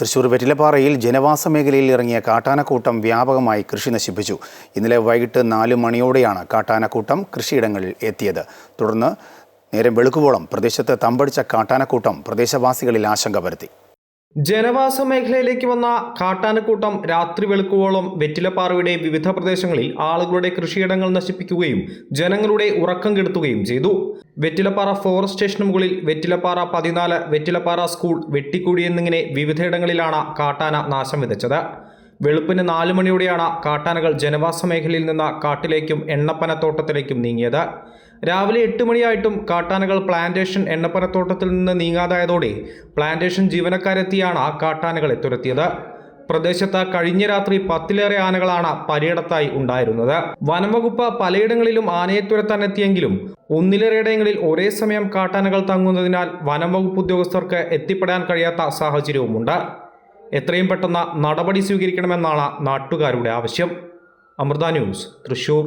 തൃശൂർ വെറ്റിലപ്പാറയിൽ ജനവാസ മേഖലയിൽ ഇറങ്ങിയ കാട്ടാനക്കൂട്ടം വ്യാപകമായി കൃഷി നശിപ്പിച്ചു. ഇന്നലെ വൈകിട്ട് 4 മണിയോടെയാണ് കാട്ടാനക്കൂട്ടം കൃഷിയിടങ്ങളിൽ എത്തിയത്. തുടർന്ന് നേരം വെളുക്കുവോളം പ്രദേശത്ത് തമ്പടിച്ച കാട്ടാനക്കൂട്ടം പ്രദേശവാസികളിൽ ആശങ്ക പരത്തി. ജനവാസ മേഖലയിലേക്ക് വന്ന കാട്ടാനക്കൂട്ടം രാത്രി വെളുക്കുവോളം വെറ്റിലപ്പാറയുടെ വിവിധ പ്രദേശങ്ങളിൽ ആളുകളുടെ കൃഷിയിടങ്ങൾ നശിപ്പിക്കുകയും ജനങ്ങളുടെ ഉറക്കം കെടുത്തുകയും ചെയ്തു. വെറ്റിലപ്പാറ ഫോറസ്റ്റ് സ്റ്റേഷന് മുകളിൽ വെറ്റിലപ്പാറ 14, വെറ്റിലപ്പാറ സ്കൂൾ, വെട്ടിക്കുടി എന്നിങ്ങനെ വിവിധയിടങ്ങളിലാണ് കാട്ടാന നാശം വിതച്ചത്. വെളുപ്പിന് 4 മണിയോടെയാണ് കാട്ടാനകൾ ജനവാസ മേഖലയിൽ നിന്ന് കാട്ടിലേക്കും എണ്ണപ്പനത്തോട്ടത്തിലേക്കും നീങ്ങിയത്. രാവിലെ 8 മണിയായിട്ടും കാട്ടാനകൾ പ്ലാന്റേഷൻ എണ്ണപ്പനത്തോട്ടത്തിൽ നിന്ന് നീങ്ങാതായതോടെ പ്ലാന്റേഷൻ ജീവനക്കാരെത്തിയാണ് കാട്ടാനകളെ തുരത്തിയത്. പ്രദേശത്ത് കഴിഞ്ഞ രാത്രി 10ലേറെ ആനകളാണ് പര്യടത്തായി ഉണ്ടായിരുന്നത്. വനംവകുപ്പ് പലയിടങ്ങളിലും ആനയെ തുരത്താൻ എത്തിയെങ്കിലും ഒന്നിലേറെയിടങ്ങളിൽ ഒരേ സമയം കാട്ടാനകൾ തങ്ങുന്നതിനാൽ വനംവകുപ്പ് ഉദ്യോഗസ്ഥർക്ക് എത്തിപ്പെടാൻ കഴിയാത്ത സാഹചര്യവുമുണ്ട്. എത്രയും പെട്ടെന്ന് നടപടി സ്വീകരിക്കണമെന്നാണ് നാട്ടുകാരുടെ ആവശ്യം. അമൃത ന്യൂസ്, തൃശൂർ.